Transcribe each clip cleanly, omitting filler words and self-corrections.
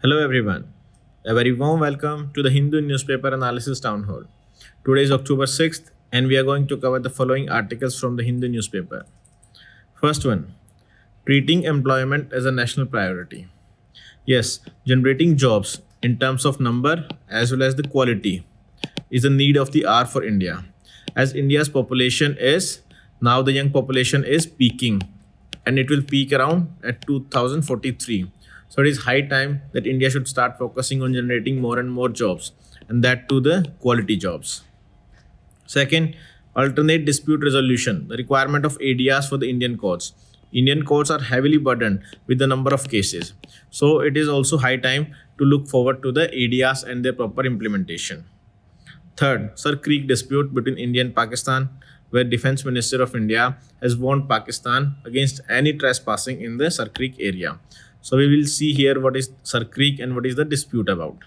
Hello everyone. A very warm welcome to the Hindu newspaper Analysis Townhall. Today is October 6th and we are going to cover the following articles from the Hindu newspaper. First one, treating employment as a national priority. Yes, generating jobs in terms of number as well as the quality is a need of the hour for India. As India's population is, now the young population is peaking and it will peak around at 2043. So it is high time that India should start focusing on generating more and more jobs, and that to the quality jobs. Second, alternate dispute resolution, the requirement of ADRs for the Indian courts. Indian courts are heavily burdened with the number of cases. So it is also high time to look forward to the ADRs and their proper implementation. Third, 𝐼 Creek dispute between India and Pakistan, where Defence Minister of India has warned Pakistan against any trespassing in the 𝐼 Creek area. So we will see here what is 𝐼 Creek and what is the dispute about.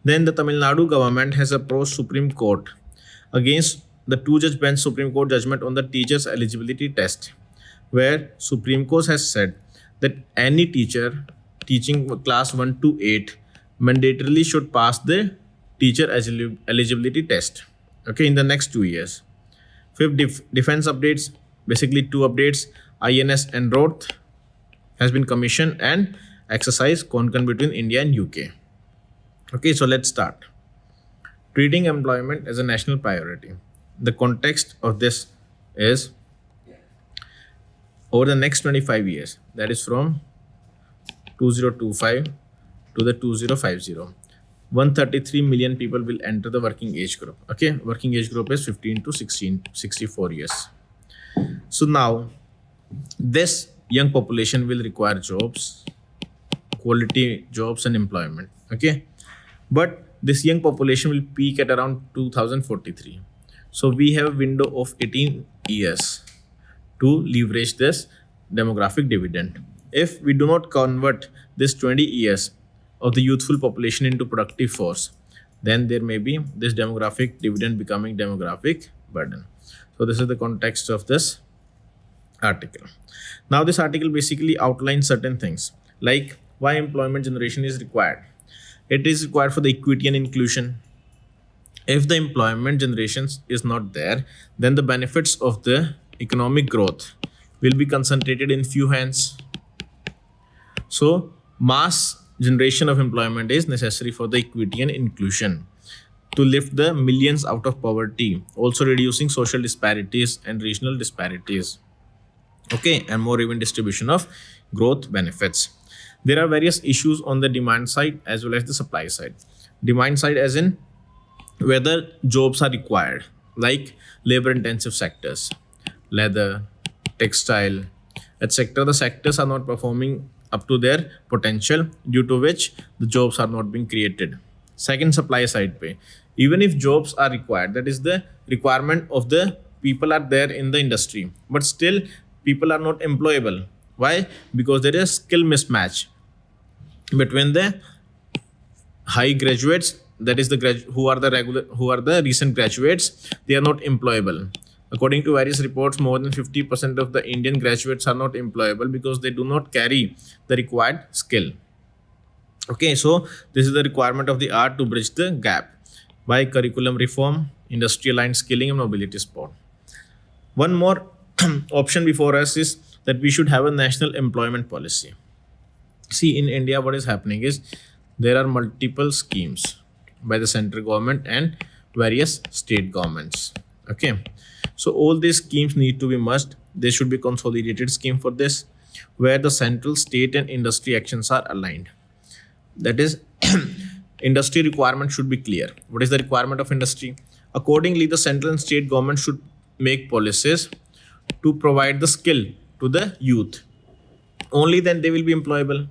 Then the Tamil Nadu government has approached Supreme Court against the two-judge bench Supreme Court judgment on the teachers' eligibility test, where Supreme Court has said that any teacher teaching class 1 to 8 mandatorily should pass the teacher eligibility test, okay, in the next 2 years. Fifth, defense updates, basically two updates. INS en route has been commissioned and exercise concurrent between India and UK. Okay, so let's start. Treating employment as a national priority. The context of this is over the next 25 years, that is from 2025 to the 2050, 133 million people will enter the working age group. Okay, working age group is 15 to 64 years. So now this young population will require jobs, quality jobs and employment. Okay, but this young population will peak at around 2043. So we have a window of 18 years to leverage this demographic dividend. If we do not convert this 20 years of the youthful population into productive force, then there may be this demographic dividend becoming demographic burden. So this is the context of this article. Now this article basically outlines certain things like why employment generation is required. It is required for the equity and inclusion. If the employment generation is not there, then the benefits of the economic growth will be concentrated in few hands. So mass generation of employment is necessary for the equity and inclusion to lift the millions out of poverty, also reducing social disparities and regional disparities. Okay, and more even distribution of growth benefits. There are various issues on the demand side as well as the supply side. Demand side as in whether jobs are required, like labor intensive sectors, leather, textile, etc. The sectors are not performing up to their potential, due to which the jobs are not being created. Second, supply side pay. Even if jobs are required, that is the requirement of the people are there in the industry, but still people are not employable. Why? Because there is skill mismatch between the high graduates, that is the who are the recent graduates, they are not employable. According to various reports, more than 50% of the Indian graduates are not employable because they do not carry the required skill. Okay, so this is the requirement of the hour to bridge the gap by curriculum reform, industry aligned skilling and mobility support. One more option before us is that we should have a national employment policy. See, in India, what is happening is there are multiple schemes by the central government and various state governments. Okay, so all these schemes need to be merged. There should be a consolidated scheme for this, where the central, state and industry actions are aligned. That is, industry requirement should be clear. What is the requirement of industry? Accordingly, the central and state government should make policies to provide the skill to the youth. Only then they will be employable.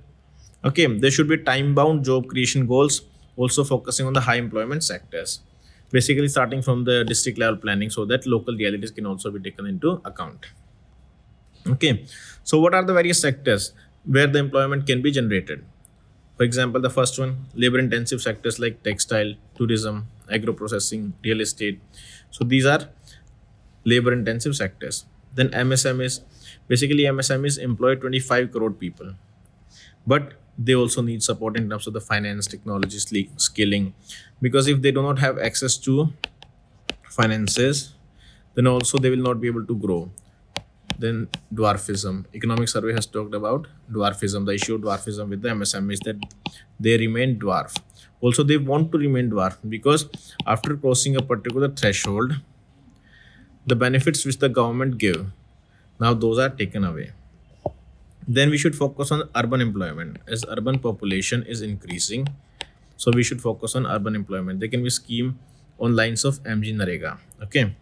Okay, there should be time-bound job creation goals, also focusing on the high employment sectors. Basically starting from the district level planning so that local realities can also be taken into account. Okay, so what are the various sectors where the employment can be generated? For example, the first one, labor intensive sectors like textile, tourism, agro processing, real estate. So these are labor intensive sectors. Then MSMEs, basically MSMEs employ 25 crore people, but they also need support in terms of the finance, technology, skilling, because if they do not have access to finances, then also they will not be able to grow. Then dwarfism. Economic survey has talked about dwarfism, the issue of dwarfism with the MSMEs, that they remain dwarf. Also, they want to remain dwarf because after crossing a particular threshold, the benefits which the government give, now those are taken away. Then we should focus on urban employment as urban population is increasing. So we should focus on urban employment. There can be scheme on lines of MG Narega. Okay.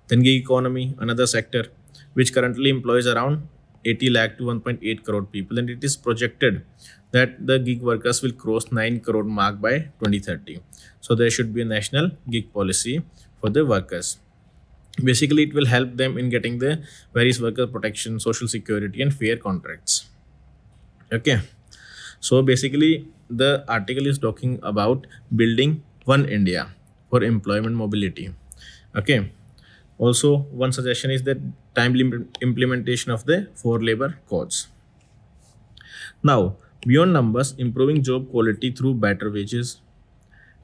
Then gig economy, another sector which currently employs around 80 lakh to 1.8 crore people, and it is projected that the gig workers will cross 9 crore mark by 2030. So there should be a national gig policy for the workers. Basically, it will help them in getting the various worker protection, social security, and fair contracts. Okay. So basically, the article is talking about building one India for employment mobility. Okay. Also, one suggestion is that timely implementation of the 4 labor codes. Now, beyond numbers, improving job quality through better wages.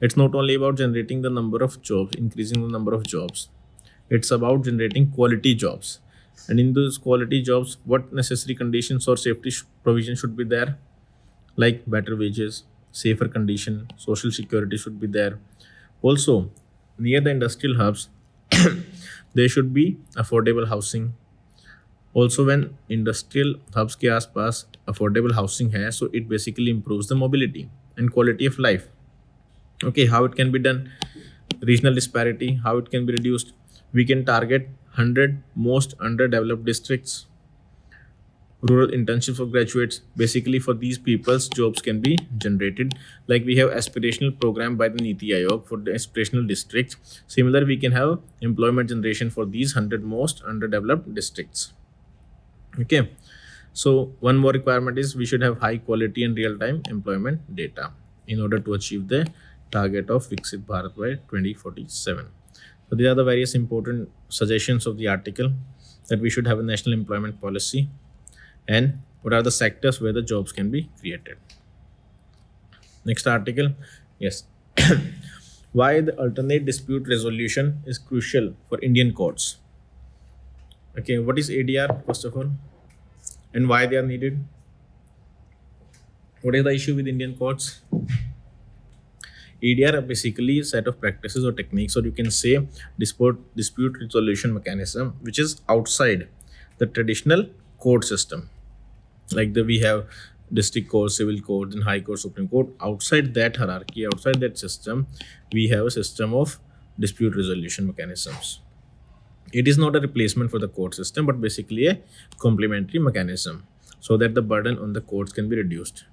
It's not only about generating the number of jobs, increasing the number of jobs. It's about generating quality jobs. And in those quality jobs, what necessary conditions or safety provision should be there? Like better wages, safer condition, social security should be there. Also, near the industrial hubs, there should be affordable housing. Also, when industrial hubs के आसपास affordable housing है, so it basically improves the mobility and quality of life. Okay, how it can be done? Regional disparity, how it can be reduced? We can target 100 most underdeveloped districts. Rural internship for graduates. Basically, for these people's jobs can be generated. Like we have aspirational program by the Niti Aayog for the aspirational districts. Similar, we can have employment generation for these 100 most underdeveloped districts. Okay. So one more requirement is we should have high quality and real time employment data in order to achieve the target of Viksit Bharat by 2047. So these are the various important suggestions of the article, that we should have a national employment policy and what are the sectors where the jobs can be created. Next article, yes. Why the alternate dispute resolution is crucial for Indian courts. Okay, what is ADR first of all, and why they are needed? What is the issue with Indian courts? ADR are basically a set of practices or techniques, or you can say dispute resolution mechanism, which is outside the traditional court system. Like we have district court, civil court, and high court, Supreme Court. Outside that hierarchy, outside that system, we have a system of dispute resolution mechanisms. It is not a replacement for the court system, but basically a complementary mechanism so that the burden on the courts can be reduced.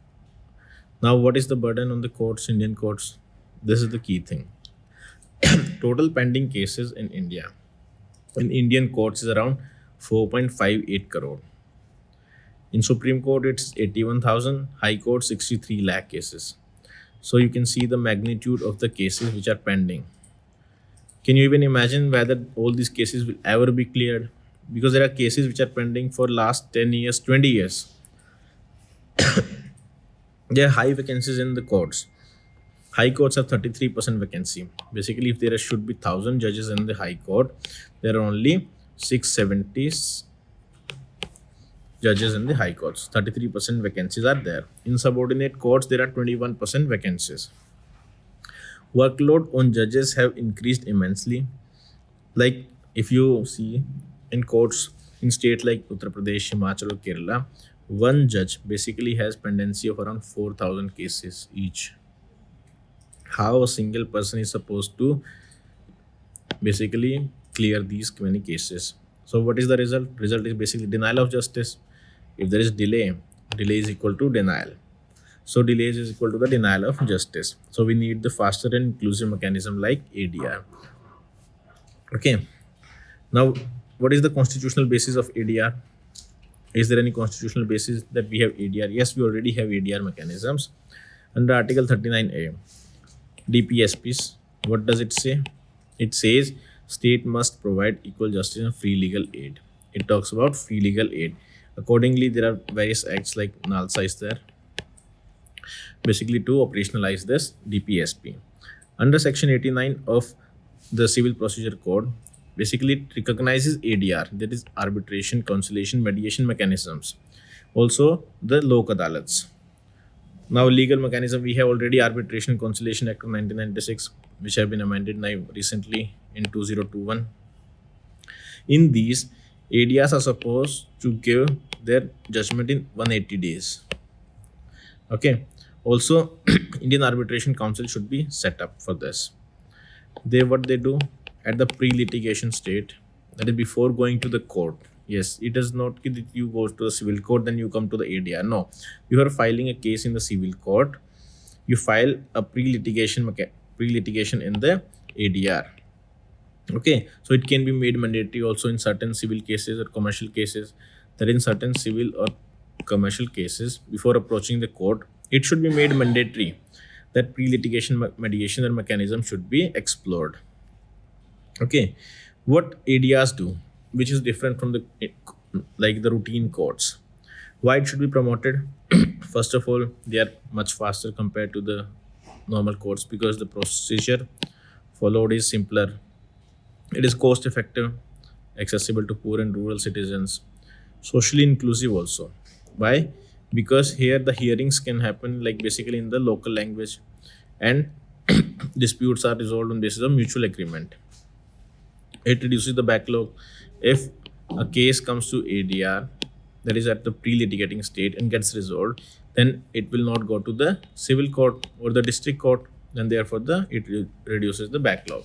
Now, what is the burden on the courts, Indian courts? This is the key thing. Total pending cases in India, in Indian courts, is around 4.58 crore. In Supreme Court, it's 81,000. High Court, 63 lakh cases. So you can see the magnitude of the cases which are pending. Can you even imagine whether all these cases will ever be cleared? Because there are cases which are pending for last 10 years, 20 years. There are high vacancies in the courts. High courts have 33% vacancy. Basically, if there should be 1,000 judges in the high court, there are only 670 judges in the high courts. 33% vacancies are there. In subordinate courts, there are 21% vacancies. Workload on judges have increased immensely. Like if you see in courts in states like Uttar Pradesh, Himachal or Kerala, one judge basically has pendency of around 4,000 cases each. How a single person is supposed to basically clear these many cases? So what is the result? Result is basically denial of justice. If there is delay, delay is equal to denial. So delays is equal to the denial of justice. So we need the faster and inclusive mechanism like ADR. Okay. Now, what is the constitutional basis of ADR? Is there any constitutional basis that we have ADR? Yes, we already have ADR mechanisms. Under Article 39A, DPSPs, what does it say? It says state must provide equal justice and free legal aid. it talks about free legal aid. Accordingly, there are various acts like NALSA is there, basically to operationalize this DPSP. Under Section 89 of the Civil Procedure Code, basically it recognizes ADR, that is arbitration, conciliation, mediation mechanisms. Also the Lok Adalats. Now legal mechanism, we have already Arbitration Conciliation Act of 1996, which have been amended now recently in 2021. In these, ADRs are supposed to give their judgment in 180 days. Okay. Also, Indian Arbitration Council should be set up for this. What they do at the pre-litigation state, that is before going to the court. Yes, it is not that you go to the civil court, then you come to the ADR. No, you are filing a case in the civil court. You file a pre-litigation in the ADR. Okay, so it can be made mandatory also in certain civil cases or commercial cases. That in certain civil or commercial cases, before approaching the court, it should be made mandatory that pre-litigation mediation or mechanism should be explored. Okay, what ADRs do, which is different from the routine courts. Why it should be promoted? First of all, they are much faster compared to the normal courts because the procedure followed is simpler. It is cost effective, accessible to poor and rural citizens, socially inclusive also. Why? Because here the hearings can happen like basically in the local language, and disputes are resolved on basis of mutual agreement. It reduces the backlog. If a case comes to ADR, that is at the pre-litigating state, and gets resolved, then it will not go to the civil court or the district court, and therefore it reduces the backlog.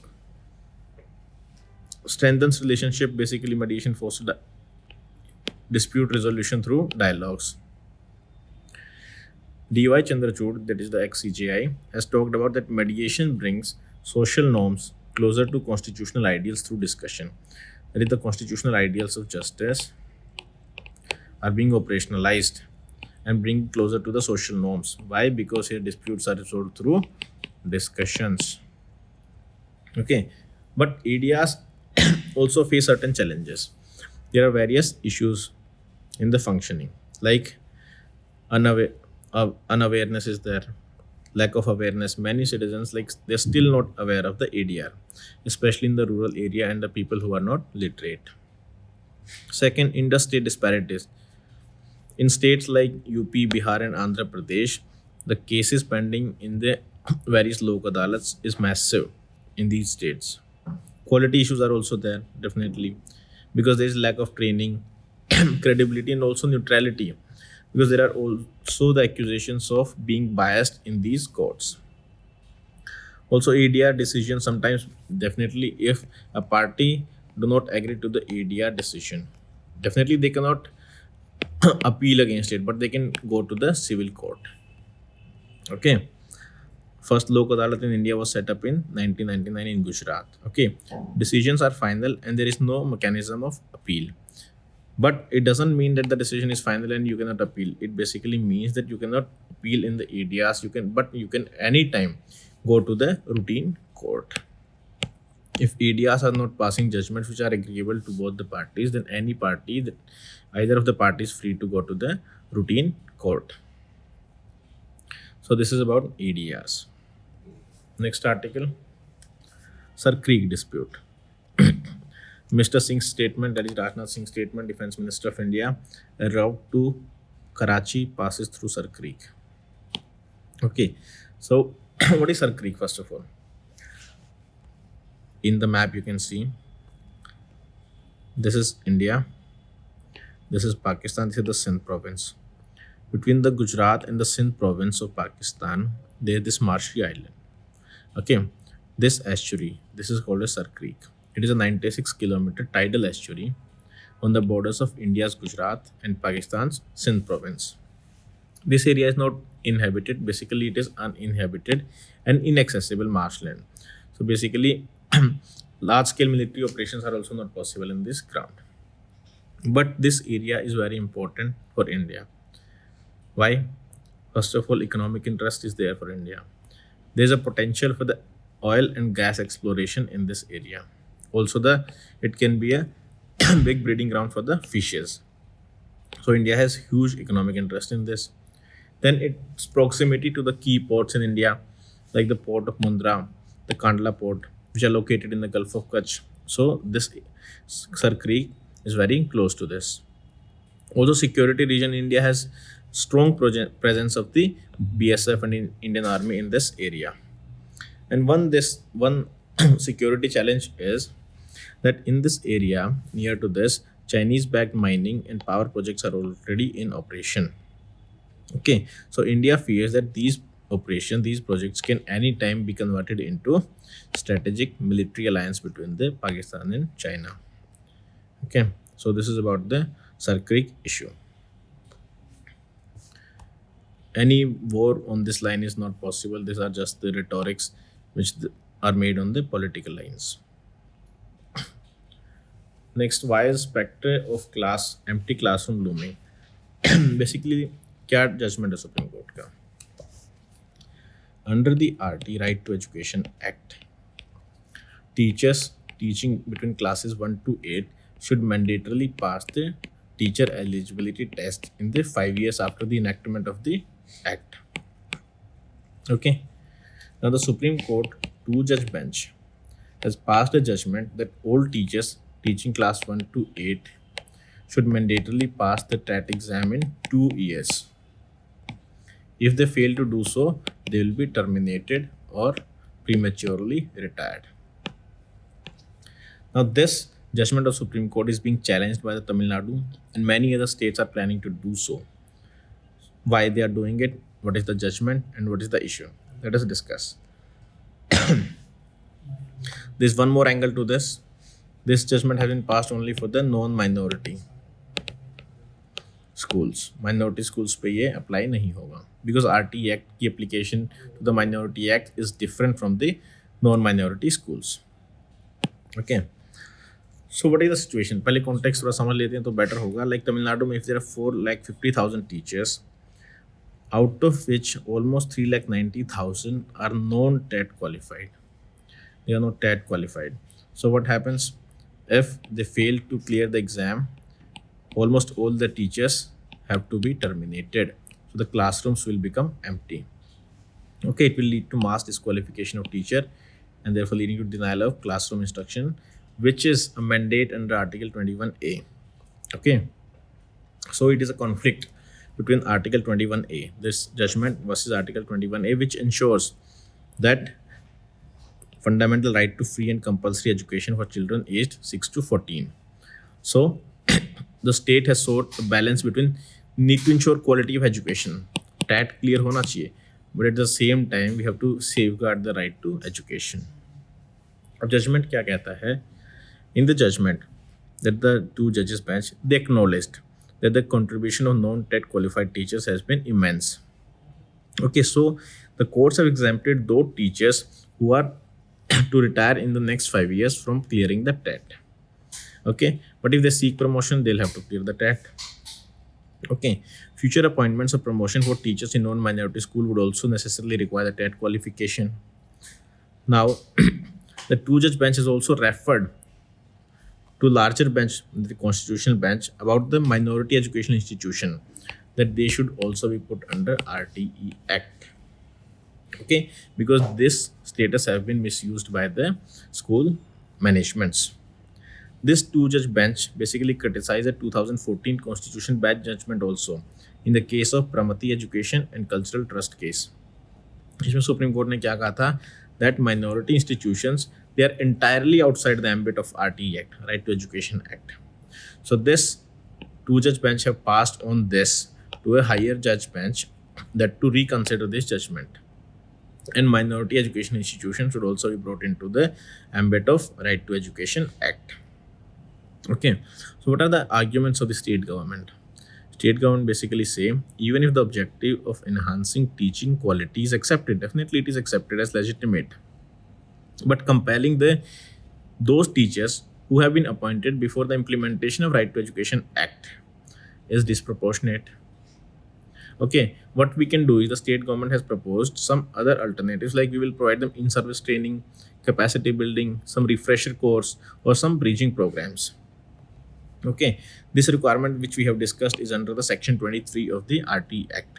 Strengthens relationship, basically mediation fosters dispute resolution through dialogues. D.Y. Chandrachud, that is the ex-CJI, has talked about that mediation brings social norms closer to constitutional ideals through discussion. That is, the constitutional ideals of justice are being operationalized and bring closer to the social norms. Why? Because here disputes are resolved through discussions. Okay, but ADRs also face certain challenges. There are various issues in the functioning, like unawareness is there, lack of awareness. Many citizens they're still not aware of the ADR, especially in the rural area and the people who are not literate. Second, interstate disparities. In states like UP, Bihar, and Andhra Pradesh, the cases pending in the various Lok Adalats is massive in these states. Quality issues are also there, definitely, because there is lack of training, credibility, and also neutrality, because there are also the accusations of being biased in these courts. Also, ADR decision sometimes, definitely, if a party do not agree to the ADR decision, definitely they cannot appeal against it, but they can go to the civil court. Okay. First Lok Adalat in India was set up in 1999 in Gujarat. Okay. Decisions are final and there is no mechanism of appeal. But it doesn't mean that the decision is final and you cannot appeal. It basically means that you cannot appeal in the ADRs. You can anytime go to the routine court. If ADRs are not passing judgments which are agreeable to both the parties, then either of the parties free to go to the routine court. So this is about ADRs. Next article, Sir-Creek dispute. Mr. Singh's statement, that is Rajnath Singh's statement, Defense Minister of India, a route to Karachi passes through Sir-Creek. Okay, so what is Sir-Creek first of all? In the map you can see, this is India, this is Pakistan, this is the Sindh province. Between the Gujarat and the Sindh province of Pakistan, there is this marshy island. Okay, this estuary, this is called a Sir-Creek. It is a 96-kilometer tidal estuary on the borders of India's Gujarat and Pakistan's Sindh province. This area is not inhabited. Basically, it is uninhabited and inaccessible marshland. So basically, large-scale military operations are also not possible in this ground. But this area is very important for India. Why? First of all, economic interest is there for India. There is a potential for the oil and gas exploration in this area. Also, it can be a big breeding ground for the fishes. So India has huge economic interest in this. Then its proximity to the key ports in India, like the port of Mundra, the Kandla port, which are located in the Gulf of Kutch. So this Sir Creek is very close to this. Also, security region in India has strong presence of the BSF and Indian Army in this area. And one security challenge is that in this area near to this, Chinese backed mining and power projects are already in operation. Okay, so India fears that these projects can anytime be converted into strategic military alliance between the Pakistan and China. Okay, so this is about the Sir Creek issue. Any war on this line is not possible. These are just the rhetorics which are made on the political lines. Next, why is spectre of class empty classroom looming? Basically, क्या judgment है Supreme Court का? Under the RT Right to Education Act, teachers teaching between classes 1 to 8 should mandatorily pass the teacher eligibility test in the 5 years after the enactment of the act. Okay. Now the Supreme Court two-judge bench has passed a judgment that all teachers teaching class 1 to 8 should mandatorily pass the TET exam in 2 years. If they fail to do so, they will be terminated or prematurely retired. Now this judgment of Supreme Court is being challenged by the Tamil Nadu, and many other states are planning to do so. Why they are doing it, what is the judgment, and what is the issue? Let us discuss. There's one more angle to this. This judgment has been passed only for the non-minority schools. Minority schools पे ये apply नहीं होगा, because RT Act की application to the Minority Act is different from the non-minority schools. Okay. So what is the situation? पहले context थोड़ा समझ लेते हैं तो better होगा. Like Tamil Nadu में, if there are 4,50,000 teachers, out of which almost 3,90,000 are non-TET qualified. They are not TET qualified. So what happens if they fail to clear the exam? Almost all the teachers have to be terminated. So the classrooms will become empty. Okay, it will lead to mass disqualification of teacher and therefore leading to denial of classroom instruction, which is a mandate under Article 21A. Okay, so it is a conflict between Article 21A, this judgment, versus Article 21A, which ensures that fundamental right to free and compulsory education for children aged 6 to 14. So the state has sought a balance between need to ensure quality of education, TET clear होना चाहिए, but at the same time we have to safeguard the right to education. अब judgment क्या कहता है? In the judgment that the two judges bench, they acknowledged that the contribution of non-TET qualified teachers has been immense. Okay, so the courts have exempted those teachers who are to retire in the next 5 years from clearing the TET. Okay, but if they seek promotion, they'll have to clear the TET. Okay, future appointments or promotion for teachers in non-minority school would also necessarily require the TET qualification. Now, the two-judge bench has also referred to larger bench, the constitutional bench, about the minority educational institution, that they should also be put under RTE Act. Okay, because this status have been misused by the school managements. This two-judge bench basically criticized the 2014 constitution bench judgment also in the case of Pramati Education and Cultural Trust case. इसमें supreme court ने क्या कहा था, that minority institutions, they are entirely outside the ambit of RTE Act, Right to Education Act. So this two-judge bench have passed on this to a higher judge bench that to reconsider this judgment. And minority education institutions should also be brought into the ambit of Right to Education Act. Okay, so what are the arguments of the state government? State government basically say, even if the objective of enhancing teaching quality is accepted, definitely it is accepted as legitimate, but compelling those teachers who have been appointed before the implementation of Right to Education Act is disproportionate. Okay, what we can do is the state government has proposed some other alternatives, like we will provide them in-service training, capacity building, some refresher course, or some bridging programs. Okay, this requirement which we have discussed is under the section 23 of the RT Act,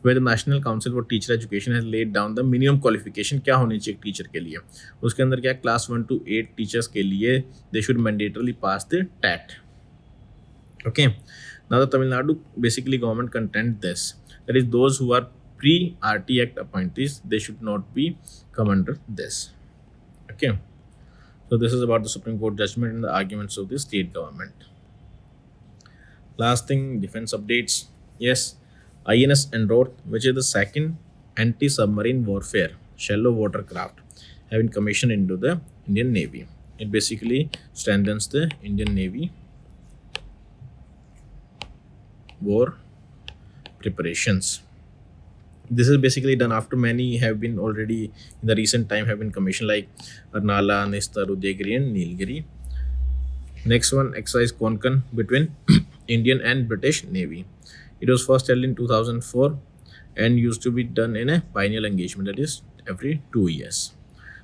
where the National Council for Teacher Education has laid down the minimum qualification क्या होनी चाहिए teacher के लिए. उसके अंदर क्या class 1 to 8 teachers के लिए they should mandatorily pass the TAT. Okay, now the Tamil Nadu basically government contend this, that is those who are pre-RT Act appointees, they should not be come under this. Okay, so this is about the Supreme Court judgment and the arguments of the state government. Last thing, defense updates. Yes, INS Enroth, which is the second anti-submarine warfare shallow watercraft, have been commissioned into the Indian Navy. It basically strengthens the Indian Navy war preparations. This is basically done after many have been already in the recent time have been commissioned, like Arnala, Nesta, Udayagiri and Nilgiri. Next one, exercise Konkan between Indian and British Navy. It was first held in 2004 and used to be done in a biennial engagement, that is every 2 years.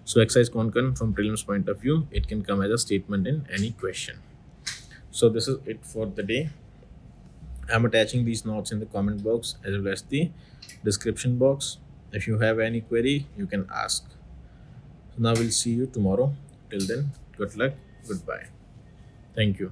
So exercise Konkan from prelims point of view, it can come as a statement in any question. So this is it for the day. I'm attaching these notes in the comment box as well as the description box. If you have any query, you can ask. So now we'll see you tomorrow. Till then, good luck, goodbye. Thank you.